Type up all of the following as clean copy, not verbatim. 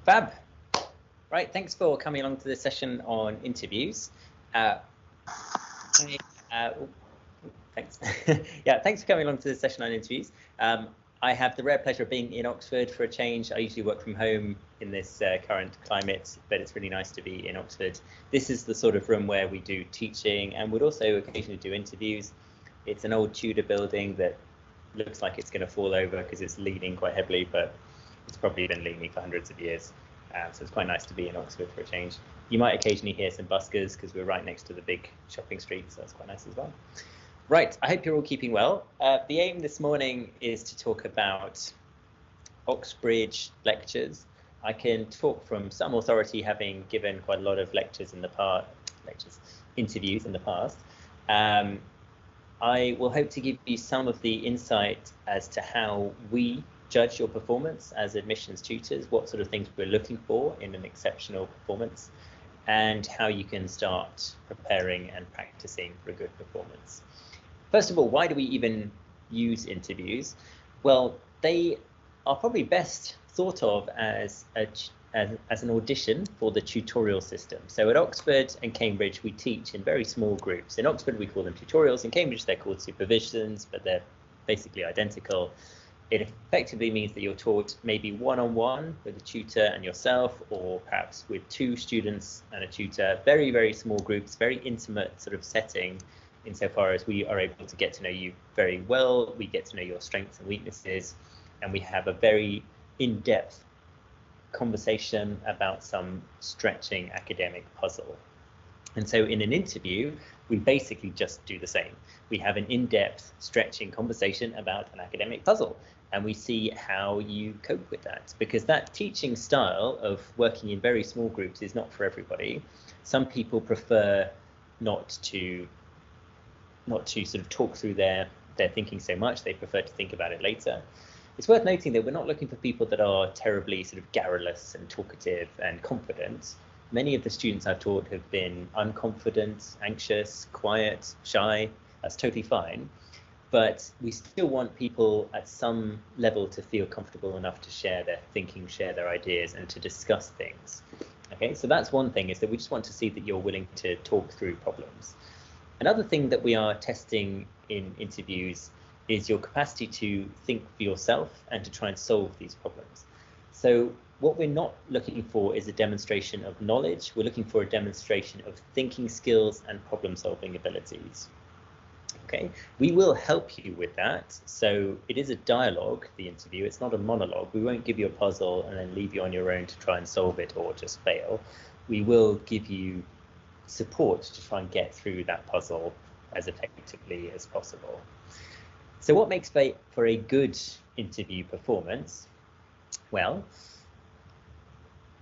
Fab. Right, thanks for coming along to this session on interviews. Thanks. Yeah, thanks for coming along to this session on interviews. I have the rare pleasure of being in Oxford for a change. I usually work from home in this current climate, but it's really nice to be in Oxford. This is the sort of room where we do teaching and would also occasionally do interviews. It's an old Tudor building that looks like it's going to fall over because it's leaning quite heavily, but it's probably been leaning for hundreds of years. So it's quite nice to be in Oxford for a change. You might occasionally hear some buskers because we're right next to the big shopping street, so that's quite nice as well. Right, I hope you're all keeping well. The aim this morning is to talk about Oxbridge lectures. I can talk from some authority, having given quite a lot of lectures in the past, interviews in the past. I will hope to give you some of the insight as to how we judge your performance as admissions tutors, what sort of things we're looking for in an exceptional performance, and how you can start preparing and practicing for a good performance. First of all, why do we even use interviews? Well, they are probably best thought of as an audition for the tutorial system. So at Oxford and Cambridge, we teach in very small groups. In Oxford, we call them tutorials. In Cambridge, they're called supervisions, but they're basically identical. It effectively means that you're taught maybe one-on-one with a tutor and yourself, or perhaps with two students and a tutor, very, very small groups, very intimate sort of setting, insofar as we are able to get to know you very well, we get to know your strengths and weaknesses, and we have a very in-depth conversation about some stretching academic puzzle. And so in an interview, we basically just do the same. We have an in-depth stretching conversation about an academic puzzle, and we see how you cope with that, because that teaching style of working in very small groups is not for everybody. Some people prefer not to sort of talk through their thinking so much. They prefer to think about it later. It's worth noting that we're not looking for people that are terribly sort of garrulous and talkative and confident. Many of the students I've taught have been unconfident, anxious, quiet, shy. That's totally fine. But we still want people at some level to feel comfortable enough to share their thinking, share their ideas, and to discuss things. Okay, so that's one thing, is that we just want to see that you're willing to talk through problems. Another thing that we are testing in interviews is your capacity to think for yourself and to try and solve these problems. So what we're not looking for is a demonstration of knowledge. We're looking for a demonstration of thinking skills and problem-solving abilities. Okay, we will help you with that. So it is a dialogue, the interview. It's not a monologue. We won't give you a puzzle and then leave you on your own to try and solve it or just fail. We will give you support to try and get through that puzzle as effectively as possible. So what makes for a good interview performance? Well,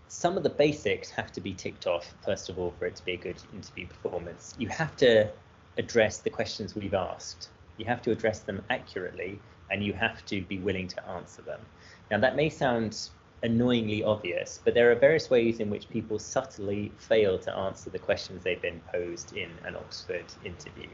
some of the basics have to be ticked off, first of all, for it to be a good interview performance. You have to address the questions we've asked. You have to address them accurately, and you have to be willing to answer them. Now, that may sound annoyingly obvious, but there are various ways in which people subtly fail to answer the questions they've been posed in an Oxford interview.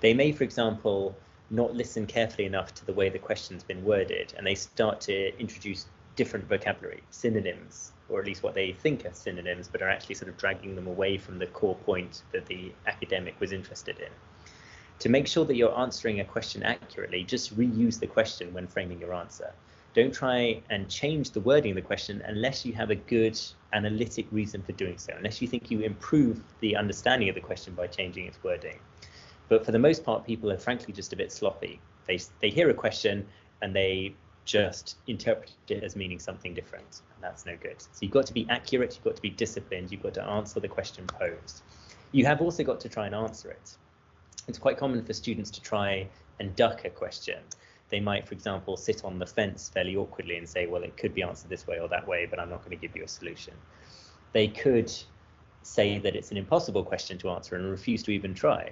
They may, for example, not listen carefully enough to the way the question's been worded, and they start to introduce different vocabulary, synonyms, or at least what they think are synonyms, but are actually sort of dragging them away from the core point that the academic was interested in. To make sure that you're answering a question accurately, just reuse the question when framing your answer. Don't try and change the wording of the question unless you have a good analytic reason for doing so, unless you think you improve the understanding of the question by changing its wording. But for the most part, people are frankly just a bit sloppy. They hear a question and they just interpret it as meaning something different, and that's no good. So you've got to be accurate, you've got to be disciplined, you've got to answer the question posed. You have also got to try and answer it. It's quite common for students to try and duck a question. They might, for example, sit on the fence fairly awkwardly and say, well, it could be answered this way or that way, but I'm not going to give you a solution. They could say that it's an impossible question to answer and refuse to even try.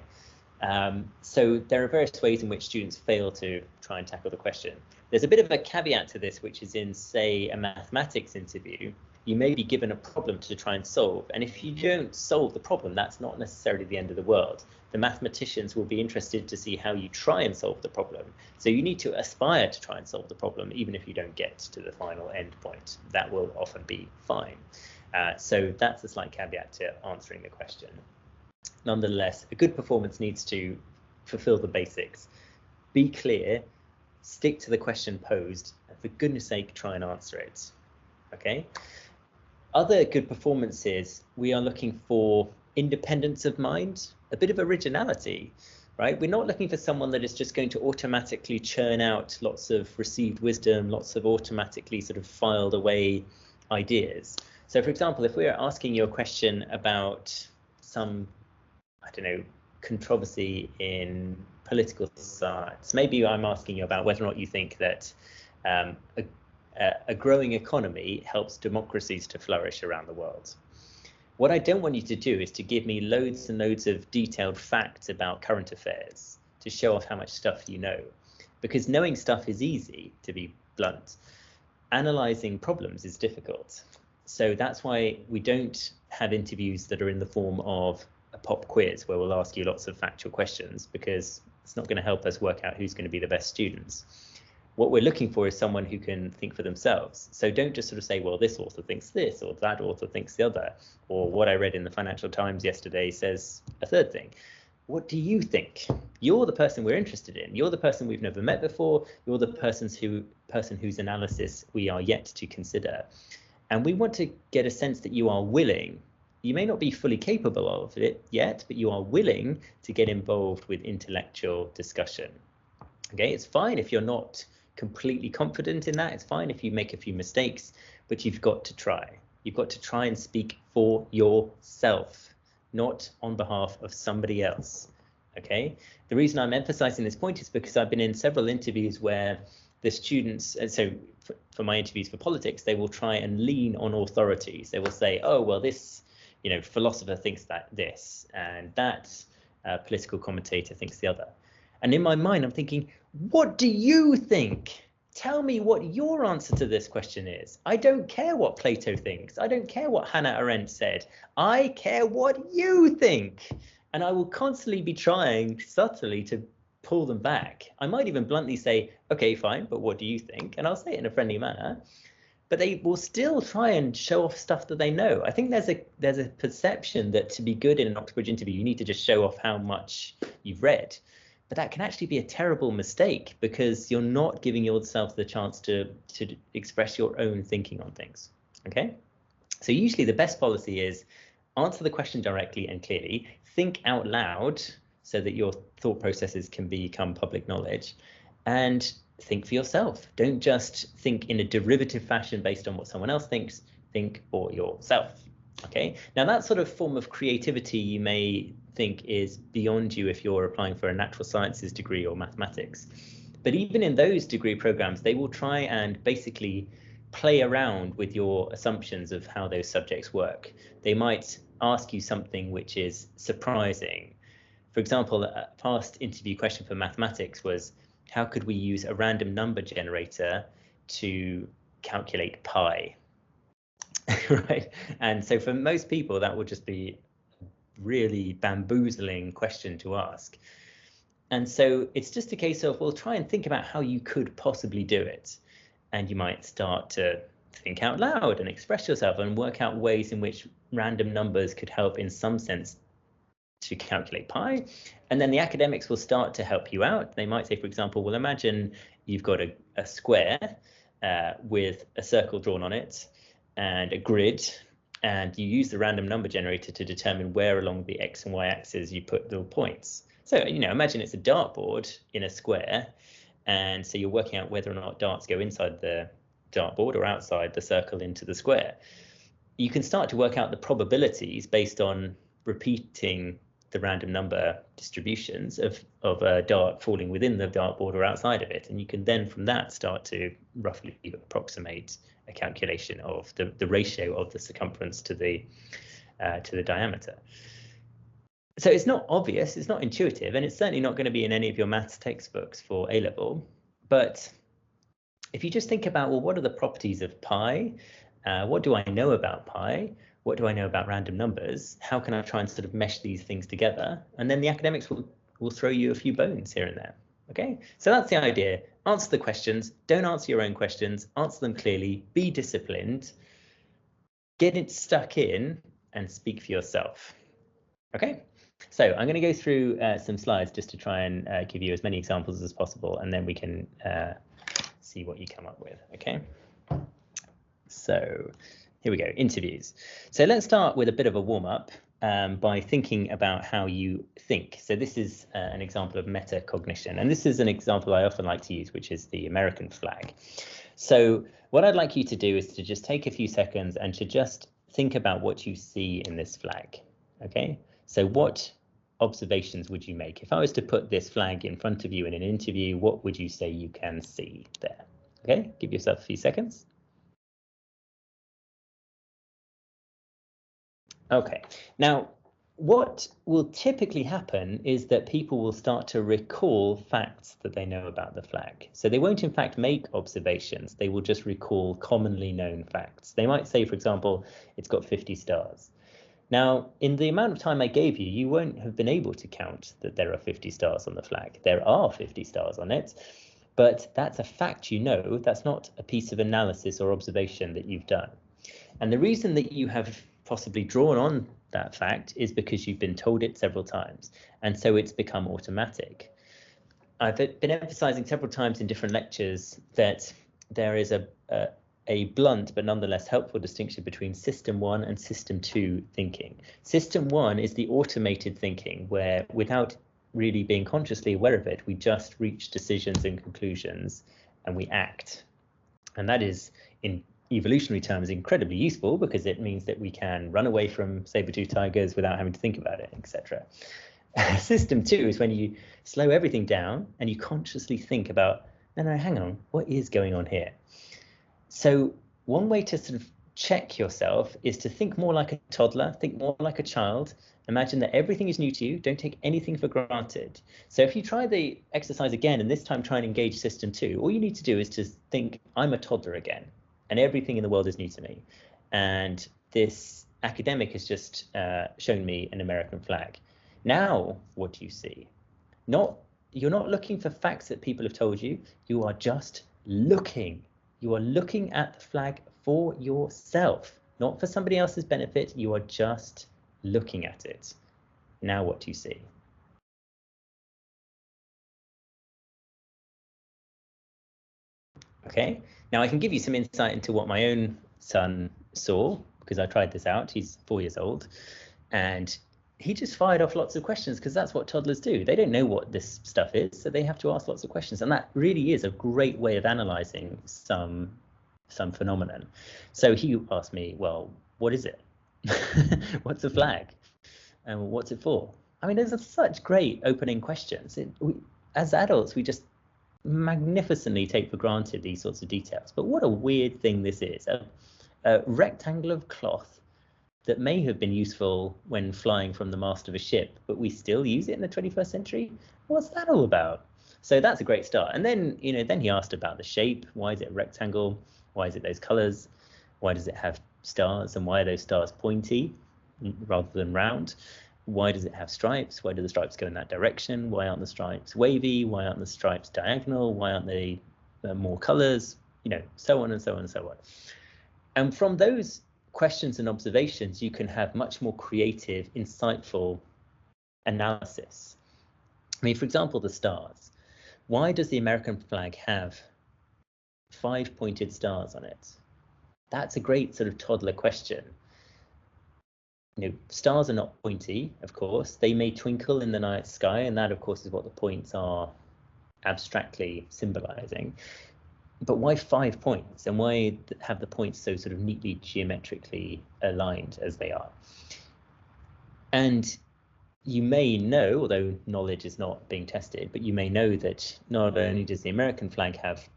So there are various ways in which students fail to try and tackle the question. There's a bit of a caveat to this, which is in, say, a mathematics interview. you may be given a problem to try and solve. And if you don't solve the problem, that's not necessarily the end of the world. The mathematicians will be interested to see how you try and solve the problem. So you need to aspire to try and solve the problem, even if you don't get to the final end point. That will often be fine. So that's a slight caveat to answering the question. Nonetheless, a good performance needs to fulfill the basics. Be clear, stick to the question posed, and for goodness sake, try and answer it. Okay? Other good performances, we are looking for independence of mind, a bit of originality, right? We're not looking for someone that is just going to automatically churn out lots of received wisdom, lots of automatically sort of filed away ideas. So for example, if we're asking you a question about some, I don't know, controversy in political science, maybe I'm asking you about whether or not you think that a growing economy helps democracies to flourish around the world. What I don't want you to do is to give me loads and loads of detailed facts about current affairs to show off how much stuff you know, because knowing stuff is easy, to be blunt. Analyzing problems is difficult. So that's why we don't have interviews that are in the form of a pop quiz where we'll ask you lots of factual questions, because it's not going to help us work out who's going to be the best students. What we're looking for is someone who can think for themselves. So don't just sort of say, well, this author thinks this, or that author thinks the other, or what I read in the Financial Times yesterday says a third thing. What do you think? You're the person we're interested in. You're the person we've never met before. You're the person whose analysis we are yet to consider. And we want to get a sense that you are willing. You may not be fully capable of it yet, but you are willing to get involved with intellectual discussion. Okay, it's fine if you're not completely confident in that. It's fine if you make a few mistakes, but you've got to try. You've got to try and speak for yourself, not on behalf of somebody else. Okay, the reason I'm emphasizing this point is because I've been in several interviews where the students, and so for my interviews for politics, they will try and lean on authorities. They will say, oh, well, this, you know, philosopher thinks that this, and that political commentator thinks the other. And in my mind, I'm thinking, what do you think? Tell me what your answer to this question is. I don't care what Plato thinks. I don't care what Hannah Arendt said. I care what you think. And I will constantly be trying subtly to pull them back. I might even bluntly say, okay, fine, but what do you think? And I'll say it in a friendly manner. But they will still try and show off stuff that they know. I think there's a perception that to be good in an Oxbridge interview, you need to just show off how much you've read. But that can actually be a terrible mistake, because you're not giving yourself the chance to express your own thinking on things. Okay? So usually the best policy is answer the question directly and clearly, think out loud so that your thought processes can become public knowledge, and think for yourself. Don't just think in a derivative fashion based on what someone else thinks. Think for yourself. Okay, now that sort of form of creativity you may think is beyond you if you're applying for a natural sciences degree or mathematics. But even in those degree programs, they will try and basically play around with your assumptions of how those subjects work. They might ask you something which is surprising. For example, a past interview question for mathematics was, how could we use a random number generator to calculate pi? Right? And so for most people, that would just be a really bamboozling question to ask. And so it's just a case of, well, try and think about how you could possibly do it. And you might start to think out loud and express yourself and work out ways in which random numbers could help in some sense to calculate pi. And then the academics will start to help you out. They might say, for example, well, imagine you've got a square with a circle drawn on it and a grid, and you use the random number generator to determine where along the X and Y axes you put the points. So, you know, imagine it's a dartboard in a square, and so you're working out whether or not darts go inside the dartboard or outside the circle into the square. You can start to work out the probabilities based on repeating the random number distributions of a dart falling within the dartboard or outside of it, and you can then from that start to roughly approximate a calculation of the ratio of the circumference to the diameter. So it's not obvious, it's not intuitive, and it's certainly not going to be in any of your maths textbooks for A-level. But if you just think about, well, what are the properties of pi? What do I know about pi? What do I know about random numbers? How can I try and sort of mesh these things together? And then the academics will throw you a few bones here and there. Okay, so that's the idea. Answer the questions. Don't answer your own questions. Answer them clearly. Be disciplined. Get it stuck in and speak for yourself. Okay, so I'm going to go through some slides just to try and give you as many examples as possible, and then we can see what you come up with. Okay. So here we go, interviews. So let's start with a bit of a warm-up by thinking about how you think. So this is an example of metacognition, and this is an example I often like to use, which is the American flag. So what I'd like you to do is to just take a few seconds and to just think about what you see in this flag. Okay, so what observations would you make? If I was to put this flag in front of you in an interview, what would you say you can see there? Okay, give yourself a few seconds. Okay, now what will typically happen is that people will start to recall facts that they know about the flag. So they won't in fact make observations, they will just recall commonly known facts. They might say, for example, it's got 50 stars. Now, in the amount of time I gave you, you won't have been able to count that there are 50 stars on the flag. There are 50 stars on it, but that's a fact you know, that's not a piece of analysis or observation that you've done. And the reason that you have possibly drawn on that fact is because you've been told it several times, and so it's become automatic. I've been emphasizing several times in different lectures that there is a blunt but nonetheless helpful distinction between system 1 and system 2 thinking. System 1 is the automated thinking where, without really being consciously aware of it, we just reach decisions and conclusions and we act. And that is, in evolutionary terms, incredibly useful because it means that we can run away from saber-toothed tigers without having to think about it, etc. System 2 is when you slow everything down and you consciously think about, no, hang on, what is going on here? So one way to sort of check yourself is to think more like a toddler, think more like a child. Imagine that everything is new to you. Don't take anything for granted. So if you try the exercise again, and this time try and engage system 2, all you need to do is to think, I'm a toddler again, and everything in the world is new to me. And this academic has just shown me an American flag. Now, what do you see? You're not looking for facts that people have told you. You are just looking. You are looking at the flag for yourself, not for somebody else's benefit. You are just looking at it. Now, what do you see? Okay, now I can give you some insight into what my own son saw, because I tried this out. He's 4 years old, and he just fired off lots of questions because that's what toddlers do. They don't know what this stuff is, so they have to ask lots of questions, and that really is a great way of analyzing some phenomenon. So he asked me, well, what is it? What's a flag? And what's it for? I mean, those are such great opening questions. As adults, we just magnificently take for granted these sorts of details. But what a weird thing this is. A rectangle of cloth that may have been useful when flying from the mast of a ship, but we still use it in the 21st century. What's that all about? So that's a great start. And then, then he asked about the shape. Why is it a rectangle? Why is it those colors? Why does it have stars? And why are those stars pointy rather than round? Why does it have stripes? Why do the stripes go in that direction? Why aren't the stripes wavy? Why aren't the stripes diagonal? Why aren't they more colors? So on and so on and so on. And from those questions and observations, you can have much more creative, insightful analysis. I mean, for example, the stars. Why does the American flag have 5 pointed stars on it? That's a great sort of toddler question. Stars are not pointy, of course. They may twinkle in the night sky, and that, of course, is what the points are abstractly symbolizing. But why 5 points? And why have the points so sort of neatly geometrically aligned as they are? And you may know, although knowledge is not being tested, but you may know that not only does the American flag have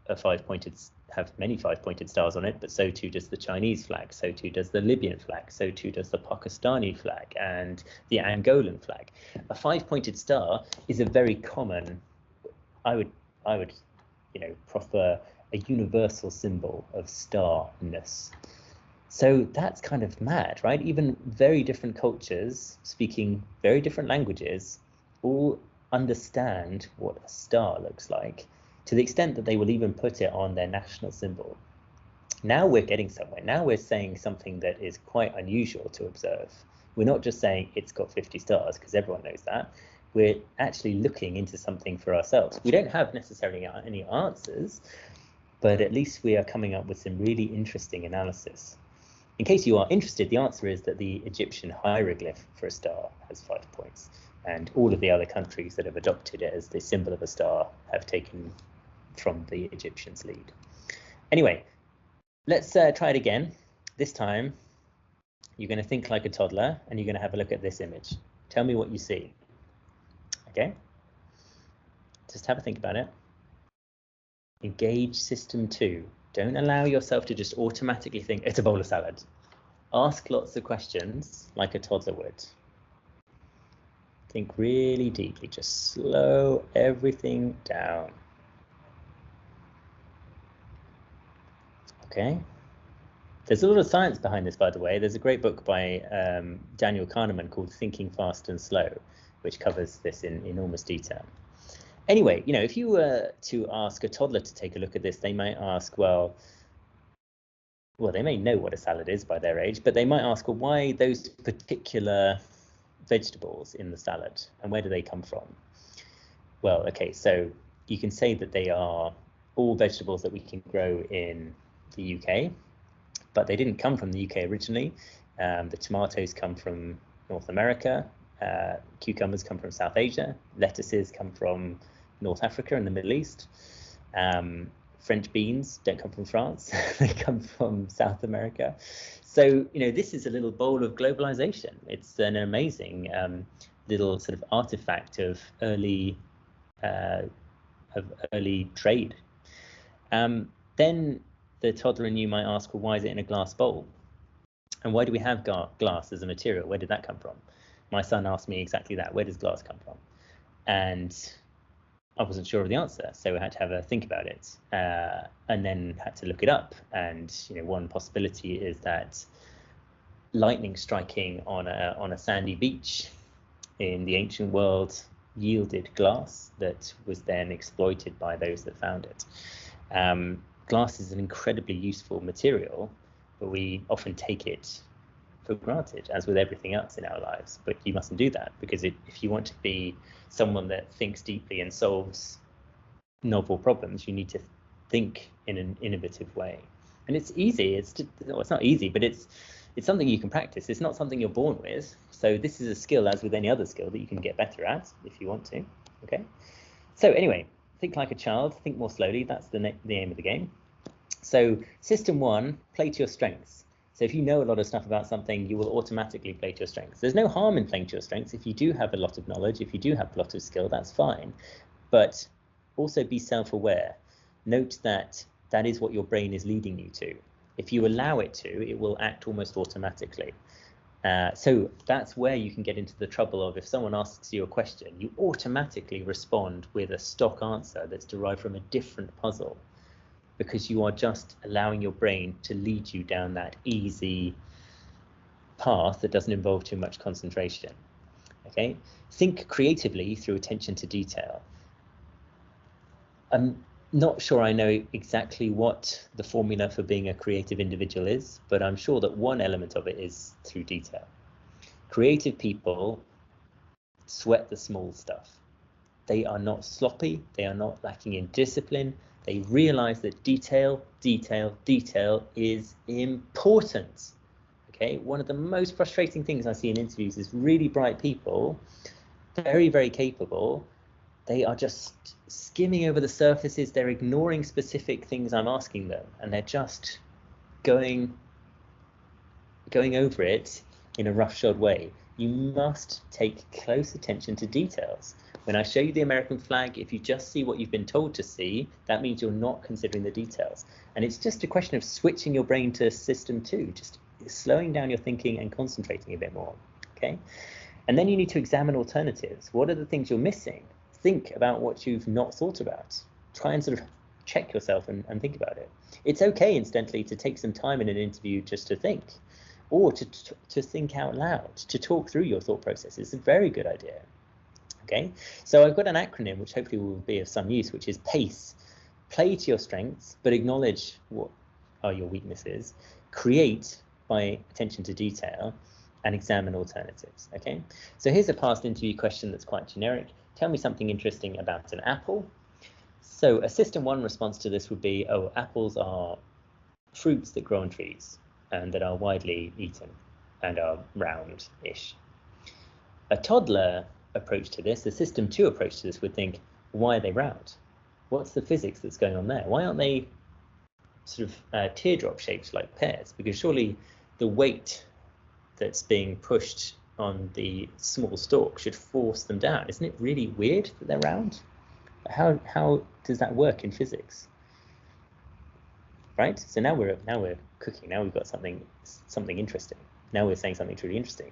many 5-pointed stars on it, but so too does the Chinese flag, so too does the Libyan flag, so too does the Pakistani flag and the Angolan flag. A 5-pointed star is a very common, I would proffer a universal symbol of starness. So that's kind of mad, right? Even very different cultures speaking very different languages all understand what a star looks like, to the extent that they will even put it on their national symbol. Now we're getting somewhere. Now we're saying something that is quite unusual to observe. We're not just saying it's got 50 stars, because everyone knows that. We're actually looking into something for ourselves. We don't have necessarily any answers, but at least we are coming up with some really interesting analysis. In case you are interested, the answer is that the Egyptian hieroglyph for a star has 5 points, and all of the other countries that have adopted it as the symbol of a star have taken from the Egyptians' lead. Anyway, let's try it again. This time, you're going to think like a toddler, and you're going to have a look at this image. Tell me what you see. Okay? Just have a think about it. Engage system 2. Don't allow yourself to just automatically think it's a bowl of salad. Ask lots of questions like a toddler would. Think really deeply. Just slow everything down. Okay. There's a lot of science behind this, by the way. There's a great book by Daniel Kahneman called Thinking Fast and Slow, which covers this in enormous detail. Anyway, you know, if you were to ask a toddler to take a look at this, they might ask, well, they may know what a salad is by their age, but they might ask, well, why those particular vegetables in the salad, and where do they come from? Well, okay, so you can say that they are all vegetables that we can grow in the UK, but they didn't come from the UK originally. The tomatoes come from North America, cucumbers come from South Asia, lettuces come from North Africa and the Middle East. French beans don't come from France, they come from South America. So, you know, this is a little bowl of globalization. It's an amazing little sort of artifact of early trade. Then the toddler in you might ask, well, why is it in a glass bowl? And why do we have glass as a material? Where did that come from? My son asked me exactly that. Where does glass come from? And I wasn't sure of the answer, so I had to have a think about it, and then had to look it up. And you know, one possibility is that lightning striking on a sandy beach in the ancient world yielded glass that was then exploited by those that found it. Glass is an incredibly useful material, but we often take it for granted, as with everything else in our lives. But you mustn't do that, because if you want to be someone that thinks deeply and solves novel problems, you need to think in an innovative way. And it's easy. It's not easy, but it's something you can practice. It's not something you're born with. So this is a skill, as with any other skill, that you can get better at if you want to. Okay. So anyway, think like a child. Think more slowly. That's the aim of the game. So system 1, play to your strengths. So if you know a lot of stuff about something, you will automatically play to your strengths. There's no harm in playing to your strengths. If you do have a lot of knowledge, if you do have a lot of skill, that's fine. But also be self-aware. Note that that is what your brain is leading you to. If you allow it to, it will act almost automatically. So that's where you can get into the trouble of, if someone asks you a question, you automatically respond with a stock answer that's derived from a different puzzle, because you are just allowing your brain to lead you down that easy path that doesn't involve too much concentration. Okay? Think creatively through attention to detail. I'm not sure I know exactly what the formula for being a creative individual is, but I'm sure that one element of it is through detail. Creative people sweat the small stuff. They are not sloppy. They are not lacking in discipline. They realize that detail is important. Okay, one of the most frustrating things I see in interviews is really bright people, very, very capable. They are just skimming over the surfaces. They're ignoring specific things I'm asking them, and they're just going over it in a roughshod way. You must take close attention to details. When I show you the American flag, if you just see what you've been told to see, that means you're not considering the details. And it's just a question of switching your brain to system 2, just slowing down your thinking and concentrating a bit more. Okay? And then you need to examine alternatives. What are the things you're missing? Think about what you've not thought about. Try and sort of check yourself and think about it. It's okay, incidentally, to take some time in an interview just to think, or to think out loud, to talk through your thought process. It's a very good idea. Okay, so I've got an acronym which hopefully will be of some use, which is PACE. Play to your strengths, but acknowledge what are your weaknesses. Create by attention to detail, and examine alternatives. Okay, so here's a past interview question that's quite generic. Tell me something interesting about an apple. So a system one response to this would be, oh, apples are fruits that grow on trees and that are widely eaten and are round-ish. A toddler approach to this, a system two approach to this, would think, why are they round? What's the physics that's going on there? Why aren't they sort of teardrop shaped like pears? Because surely the weight that's being pushed on the small stalk should force them down. Isn't it really weird that they're round? How does that work in physics? Right? So now we're cooking. Now we've got something interesting. Now we're saying something truly interesting.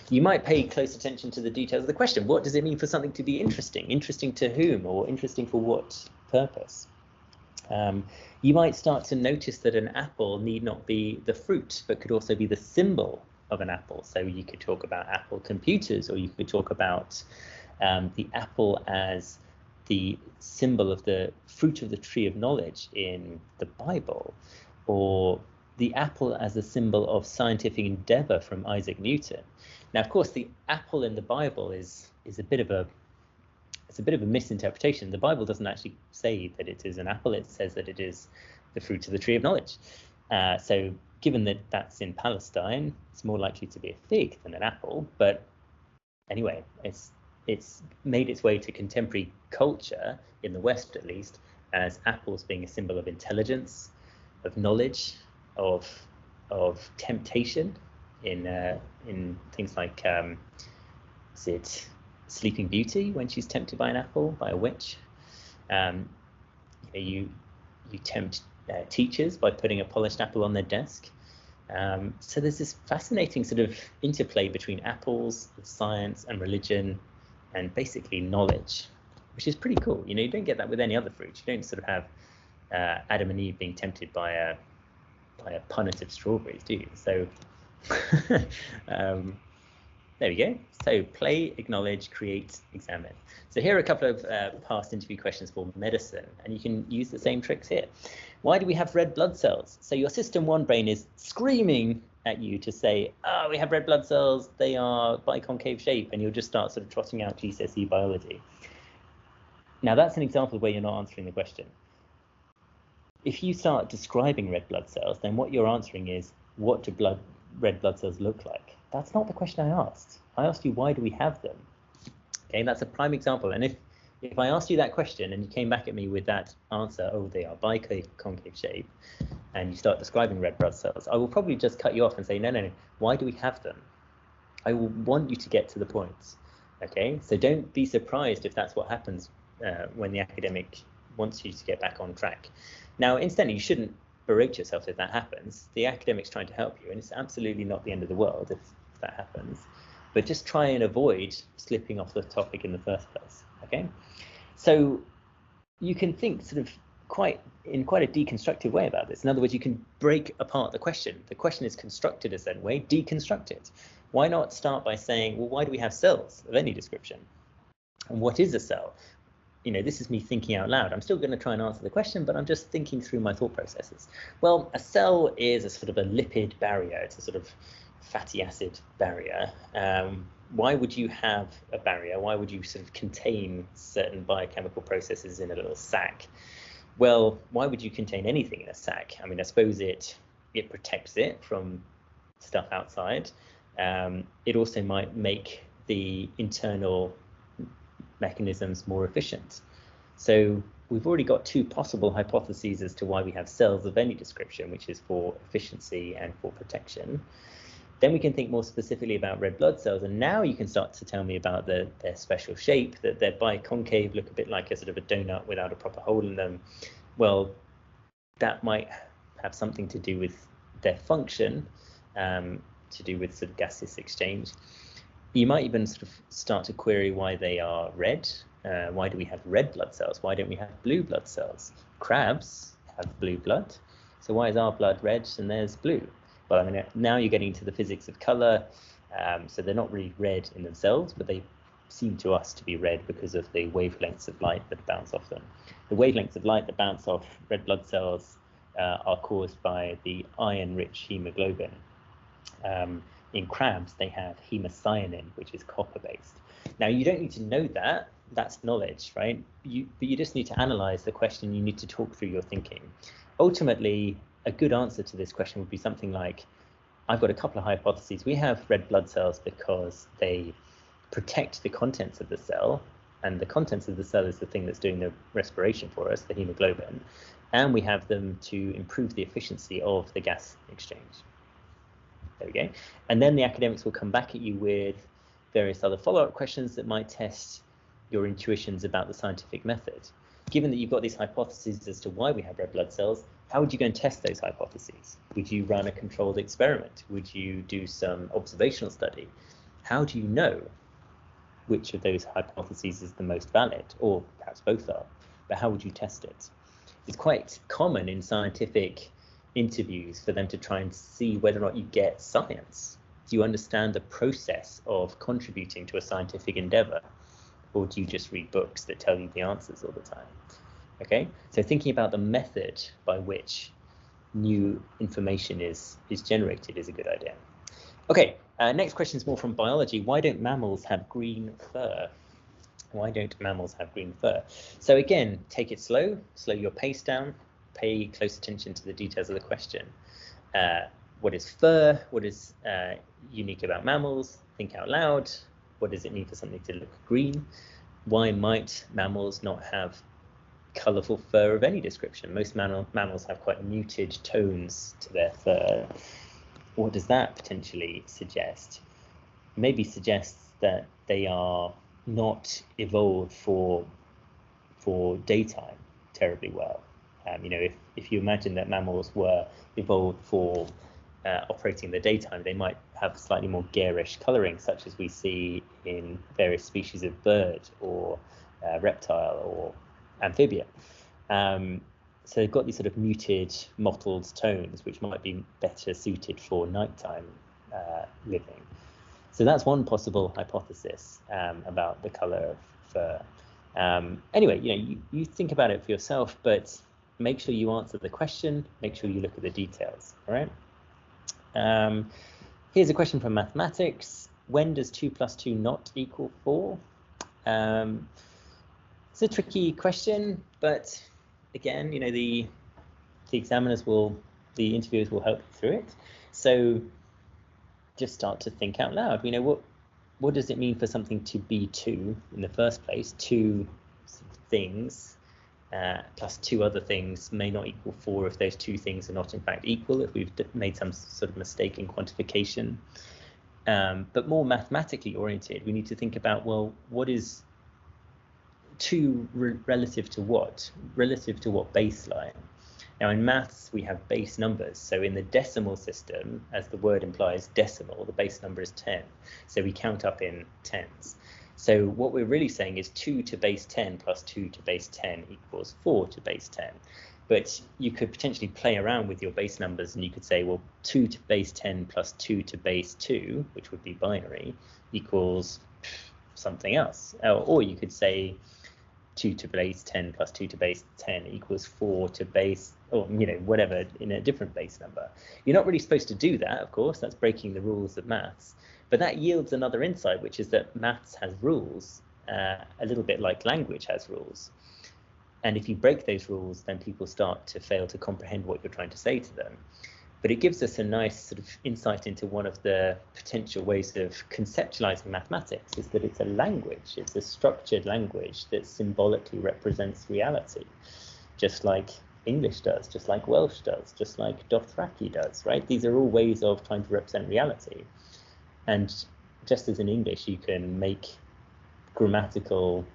You might pay close attention to the details of the question. What does it mean for something to be interesting? Interesting to whom, or interesting for what purpose? You might start to notice that an apple need not be the fruit, but could also be the symbol of an apple. So you could talk about Apple computers, or you could talk about the apple as the symbol of the fruit of the tree of knowledge in the Bible, or the apple as a symbol of scientific endeavor from Isaac Newton. Now, of course, the apple in the Bible is a bit of a misinterpretation. The Bible doesn't actually say that it is an apple. It says that it is the fruit of the tree of knowledge. So given that that's in Palestine, it's more likely to be a fig than an apple. But anyway, it's made its way to contemporary culture, in the West at least, as apples being a symbol of intelligence, of knowledge, of temptation in things like is it Sleeping Beauty, when she's tempted by an apple, by a witch. You tempt teachers by putting a polished apple on their desk. So there's this fascinating sort of interplay between apples, science, and religion, and basically knowledge, which is pretty cool. You don't get that with any other fruit. You don't sort of have Adam and Eve being tempted by a punnet of strawberries, do you? So there we go. So play, acknowledge, create, examine. So here are a couple of past interview questions for medicine, and you can use the same tricks here. Why do we have red blood cells? So your system one brain is screaming at you to say, oh, we have red blood cells, they are biconcave shape, and you'll just start sort of trotting out GCSE biology. Now that's an example where you're not answering the question. If you start describing red blood cells, then what you're answering is, what do red blood cells look like? That's not the question I asked. I asked you, why do we have them? Okay, that's a prime example. And if I asked you that question and you came back at me with that answer, oh, they are biconcave shape, and you start describing red blood cells, I will probably just cut you off and say, no, why do we have them? I will want you to get to the point. Okay, so don't be surprised if that's what happens when the academic wants you to get back on track. Now, incidentally, you shouldn't berate yourself if that happens. The academic's trying to help you, and it's absolutely not the end of the world if that happens. But just try and avoid slipping off the topic in the first place. Okay, so you can think sort of in quite a deconstructive way about this. In other words, you can break apart the question. The question is constructed a certain way, deconstruct it. Why not start by saying, well, why do we have cells of any description? And what is a cell? This is me thinking out loud. I'm still going to try and answer the question, but I'm just thinking through my thought processes. Well, a cell is a sort of a lipid barrier. It's a sort of fatty acid barrier. Why would you have a barrier? Why would you sort of contain certain biochemical processes in a little sac? Well, why would you contain anything in a sac? I mean, I suppose it protects it from stuff outside. It also might make the internal mechanisms more efficient. So we've already got two possible hypotheses as to why we have cells of any description, which is for efficiency and for protection. Then we can think more specifically about red blood cells, and now you can start to tell me about their special shape, that they're biconcave, look a bit like a sort of a donut without a proper hole in them. Well, that might have something to do with their function, to do with sort of gaseous exchange. You might even sort of start to query why they are red. Why do we have red blood cells? Why don't we have blue blood cells? Crabs have blue blood. So why is our blood red and theirs blue? Well, I mean, now you're getting to the physics of color. So they're not really red in themselves, but they seem to us to be red because of the wavelengths of light that bounce off them. The wavelengths of light that bounce off red blood cells are caused by the iron-rich hemoglobin. In crabs, they have hemocyanin, which is copper-based. Now, you don't need to know that. That's knowledge, right? But you just need to analyze the question. You need to talk through your thinking. Ultimately, a good answer to this question would be something like, I've got a couple of hypotheses. We have red blood cells because they protect the contents of the cell, and the contents of the cell is the thing that's doing the respiration for us, the hemoglobin, and we have them to improve the efficiency of the gas exchange. There we go. And then the academics will come back at you with various other follow-up questions that might test your intuitions about the scientific method. Given that you've got these hypotheses as to why we have red blood cells, how would you go and test those hypotheses? Would you run a controlled experiment? Would you do some observational study? How do you know which of those hypotheses is the most valid? Or perhaps both are, but how would you test it? It's quite common in scientific interviews for them to try and see whether or not you get science. Do you understand the process of contributing to a scientific endeavor? Or do you just read books that tell you the answers all the time? Okay, so thinking about the method by which new information is generated is a good idea. Okay, next question is more from biology. Why don't mammals have green fur? Why don't mammals have green fur? So again, take it slow your pace down, pay close attention to the details of the question. What is fur? What is unique about mammals? Think out loud. What does it mean for something to look green? Why might mammals not have colorful fur of any description? Most mammals have quite muted tones to their fur. What does that potentially suggest? Maybe suggests that they are not evolved for daytime terribly well. You know, if you imagine that mammals were evolved for operating in the daytime, they might have slightly more garish coloring, such as we see in various species of bird or reptile or amphibian. So they've got these sort of muted, mottled tones, which might be better suited for nighttime living. So that's one possible hypothesis about the color of fur. Anyway, you know, you think about it for yourself, but make sure you answer the question. Make sure you look at the details. All right. Here's a question from mathematics. When does 2 + 2 not equal 4? It's a tricky question, but again, you know, the interviewers will help you through it. So just start to think out loud. You know, what does it mean for something to be 2 in the first place? 2 things plus 2 other things may not equal 4 if those 2 things are not in fact equal, if we've made some sort of mistake in quantification. But more mathematically oriented, we need to think about, well, what is 2 relative to what? Relative to what baseline? Now in maths, we have base numbers. So in the decimal system, as the word implies, decimal, the base number is 10. So we count up in tens. So what we're really saying is 2 to base 10 plus 2 to base 10 equals 4 to base 10. But you could potentially play around with your base numbers, and you could say, well, 2 to base 10 plus 2 to base 2, which would be binary, equals something else. Or you could say 2 to base 10 plus 2 to base 10 equals 4 to base, or, you know, whatever, in a different base number. You're not really supposed to do that, of course. That's breaking the rules of maths. But that yields another insight, which is that maths has rules, a little bit like language has rules. And if you break those rules, then people start to fail to comprehend what you're trying to say to them. But it gives us a nice sort of insight into one of the potential ways of conceptualizing mathematics, is that it's a language. It's a structured language that symbolically represents reality, just like English does, just like Welsh does, just like Dothraki does, right? These are all ways of trying to represent reality. And just as in English, you can make grammatical,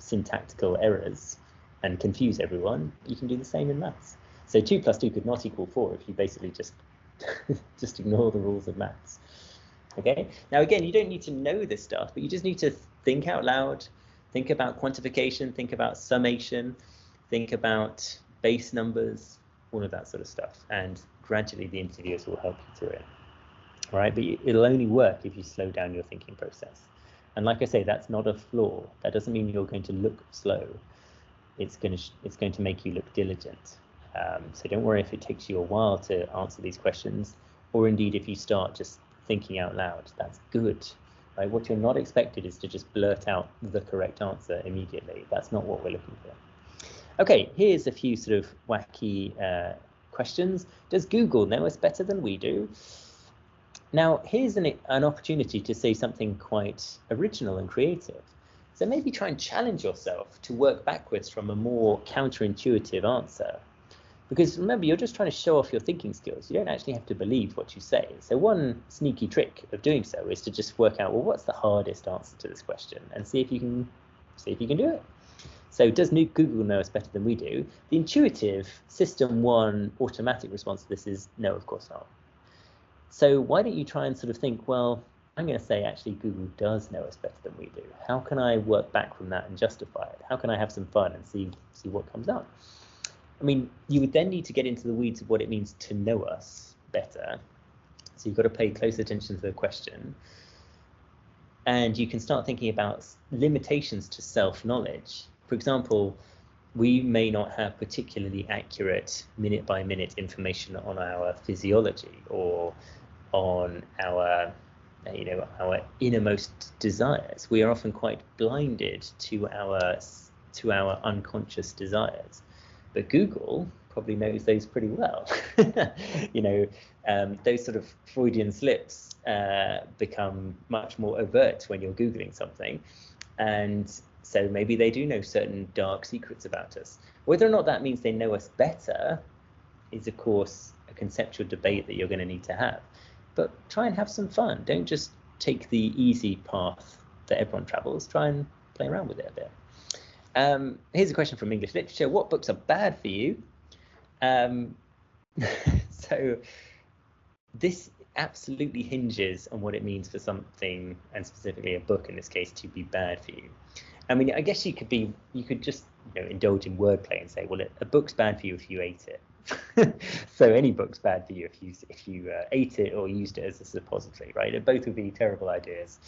syntactical errors and confuse everyone, you can do the same in maths. So 2 + 2 could not equal 4 if you basically just ignore the rules of maths. Okay. Now, again, you don't need to know this stuff, but you just need to think out loud, Think about quantification, think about summation, think about base numbers, all of that sort of stuff. And gradually the interviewers will help you through it. All right, but it'll only work if you slow down your thinking process. And like I say, that's not a flaw. That doesn't mean you're going to look slow. It's going to make you look diligent. So don't worry if it takes you a while to answer these questions, or indeed if you start just thinking out loud. That's good. Right? What you're not expected is to just blurt out the correct answer immediately. That's not what we're looking for. Okay, here's a few sort of wacky questions. Does Google know us better than we do? Now, here's an opportunity to say something quite original and creative. So maybe try and challenge yourself to work backwards from a more counterintuitive answer. Because remember, you're just trying to show off your thinking skills. You don't actually have to believe what you say. So one sneaky trick of doing so is to just work out, well, what's the hardest answer to this question, and see if you can do it. So does Google know us better than we do? The intuitive system one automatic response to this is no, of course not. So why don't you try and sort of think, well, I'm going to say actually Google does know us better than we do. How can I work back from that and justify it? How can I have some fun and see what comes up? I mean, you would then need to get into the weeds of what it means to know us better. So you've got to pay close attention to the question. And you can start thinking about limitations to self-knowledge. For example, we may not have particularly accurate minute-by-minute information on our physiology or on our innermost desires. We are often quite blinded to our unconscious desires. But Google probably knows those pretty well. Those sort of Freudian slips become much more overt when you're Googling something. And so maybe they do know certain dark secrets about us. Whether or not that means they know us better is, of course, a conceptual debate that you're going to need to have. But try and have some fun. Don't just take the easy path that everyone travels. Try and play around with it a bit. Here's a question from English Literature. What books are bad for you? So this absolutely hinges on what it means for something, and specifically a book in this case, to be bad for you. I mean, I guess you could just indulge in wordplay and say, well, a book's bad for you if you ate it. So any book's bad for you if you ate it or used it as a suppository, right? Both would be terrible ideas.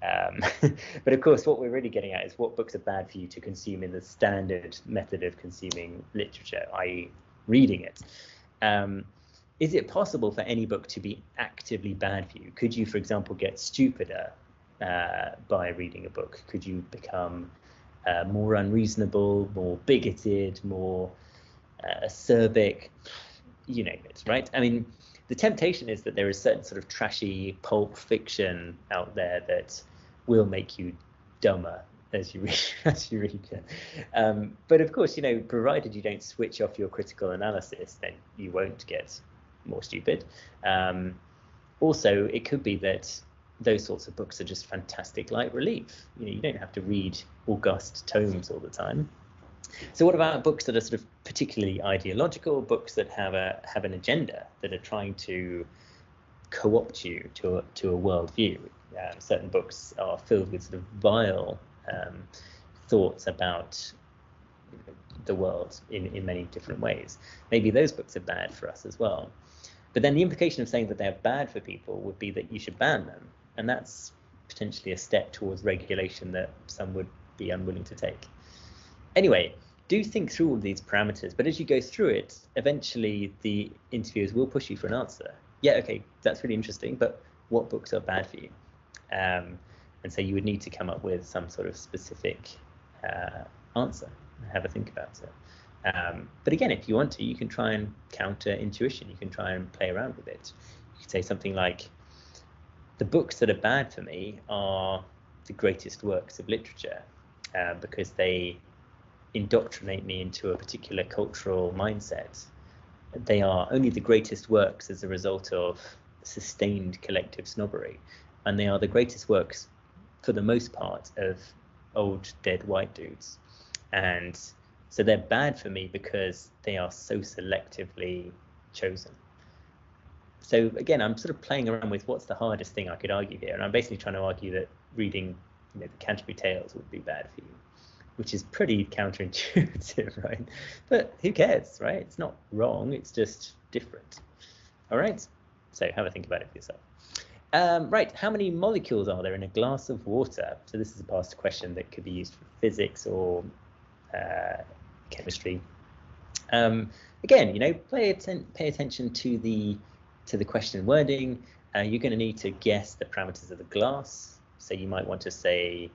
But of course, what we're really getting at is what books are bad for you to consume in the standard method of consuming literature, i.e. reading it. Is it possible for any book to be actively bad for you? Could you, for example, get stupider by reading a book? Could you become more unreasonable, more bigoted, more acerbic? You name it, right? I mean, the temptation is that there is certain sort of trashy pulp fiction out there that will make you dumber as you read it. But of course, provided you don't switch off your critical analysis, then you won't get more stupid. Also, it could be that those sorts of books are just fantastic light relief. You don't have to read august tomes all the time. So what about books that are sort of particularly ideological, books that have an agenda, that are trying to co-opt you to a worldview? Certain books are filled with sort of vile thoughts about the world in many different ways. Maybe those books are bad for us as well. But then the implication of saying that they're bad for people would be that you should ban them. And that's potentially a step towards regulation that some would be unwilling to take. Anyway, do think through all these parameters, but as you go through it, eventually the interviewers will push you for an answer. Yeah, okay, that's really interesting, but what books are bad for you? And so you would need to come up with some sort of specific answer and have a think about it. But again, if you want to, you can try and counter intuition. You can try and play around with it. You could say something like, the books that are bad for me are the greatest works of literature because they indoctrinate me into a particular cultural mindset. They are only the greatest works as a result of sustained collective snobbery, and they are the greatest works for the most part of old dead white dudes. And so they're bad for me because they are so selectively chosen. So again, I'm sort of playing around with what's the hardest thing I could argue here, and I'm basically trying to argue that reading the Canterbury Tales would be bad for you. which is pretty counterintuitive, right? But who cares, right? It's not wrong, it's just different. All right, so have a think about it for yourself. Right, how many molecules are there in a glass of water? So this is a past question that could be used for physics or chemistry. Again, you know, pay attention to the question wording. You're going to need to guess the parameters of the glass. So you might want to say,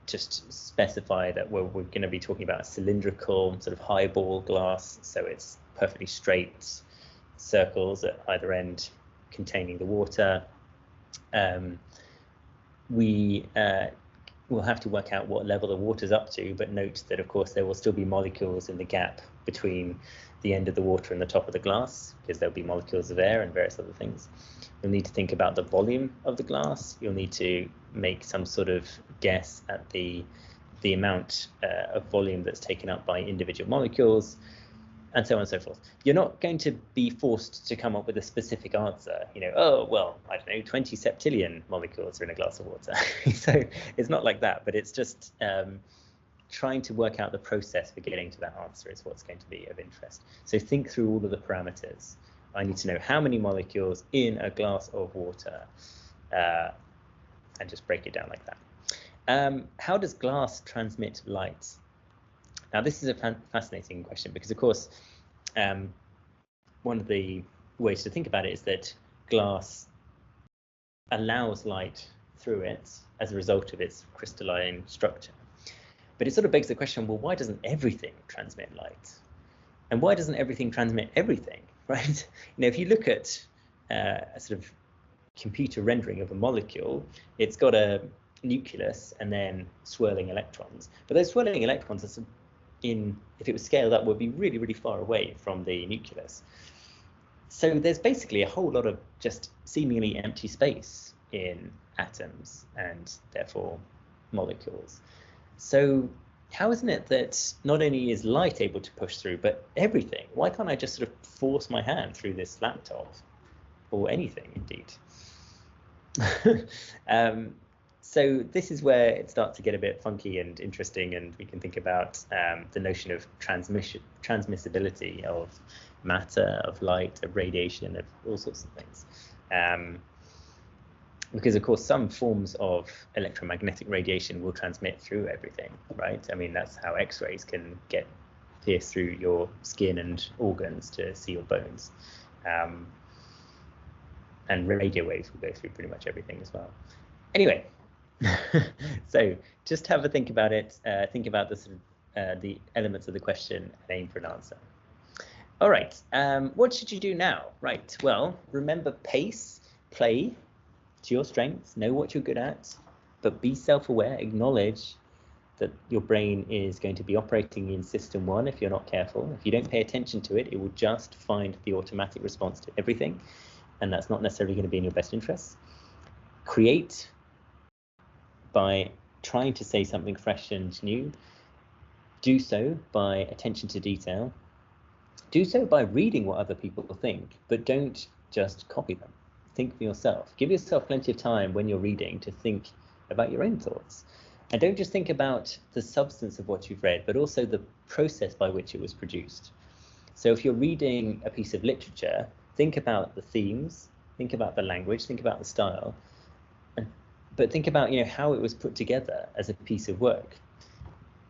just specify that we're going to be talking about a cylindrical sort of highball glass. So it's perfectly straight circles at either end containing the water. We will have to work out what level the water's up to, but note that of course there will still be molecules in the gap between the end of the water and the top of the glass, because there'll be molecules of air and various other things. You'll need to think about the volume of the glass. You'll need to make some sort of guess at the amount of volume that's taken up by individual molecules, and so on and so forth. You're not going to be forced to come up with a specific answer. You know, oh, well, I don't know, 20 septillion molecules are in a glass of water. So it's not like that, but it's just trying to work out the process for getting to that answer is what's going to be of interest. So think through all of the parameters. I need to know how many molecules in a glass of water, and just break it down like that. How does glass transmit light? Now, this is a fascinating question because, of course, one of the ways to think about it is that glass allows light through it as a result of its crystalline structure. But it sort of begs the question, well, why doesn't everything transmit light? And why doesn't everything transmit everything, right? You know, if you look at a sort of computer rendering of a molecule, it's got a nucleus and then swirling electrons. But those swirling electrons are if it was scaled up, would be really, really far away from the nucleus. So there's basically a whole lot of just seemingly empty space in atoms and therefore molecules. So how isn't it that not only is light able to push through, but everything? Why can't I just sort of force my hand through this laptop or anything, indeed? So this is where it starts to get a bit funky and interesting, and we can think about the notion of transmissibility of matter, of light, of radiation, of all sorts of things. Because, of course, some forms of electromagnetic radiation will transmit through everything, right? I mean, that's how X-rays can pierce through your skin and organs to see your bones. And radio waves will go through pretty much everything as well. Anyway, so just have a think about it. Think about the elements of the question and aim for an answer. All right, what should you do now? Right, well, remember pace, play to your strengths, know what you're good at, but be self-aware, acknowledge that your brain is going to be operating in system 1 if you're not careful. If you don't pay attention to it, it will just find the automatic response to everything, and that's not necessarily going to be in your best interests. Create by trying to say something fresh and new. Do so by attention to detail. Do so by reading what other people think, but don't just copy them. Think for yourself. Give yourself plenty of time when you're reading to think about your own thoughts. And don't just think about the substance of what you've read, but also the process by which it was produced. So if you're reading a piece of literature, think about the themes, think about the language, think about the style, but think about, you know, how it was put together as a piece of work.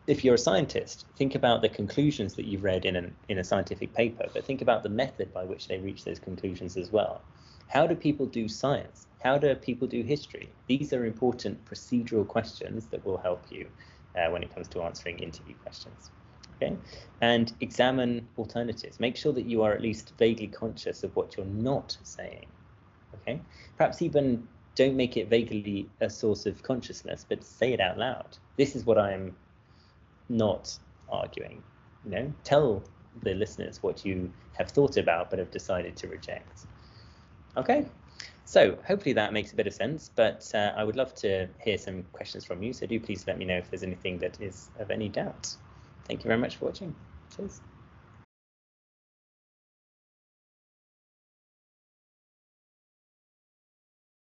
If you're a scientist, think about the conclusions that you've read in a scientific paper, but think about the method by which they reach those conclusions as well. How do people do science? How do people do history? These are important procedural questions that will help you when it comes to answering interview questions. Okay, and examine alternatives. Make sure that you are at least vaguely conscious of what you're not saying. Okay, perhaps even don't make it vaguely a source of consciousness, but say it out loud. This is what I'm not arguing. You know, tell the listeners what you have thought about but have decided to reject. Okay, so hopefully that makes a bit of sense, but I would love to hear some questions from you, so do please let me know if there's anything that is of any doubt. Thank you very much for watching. Cheers.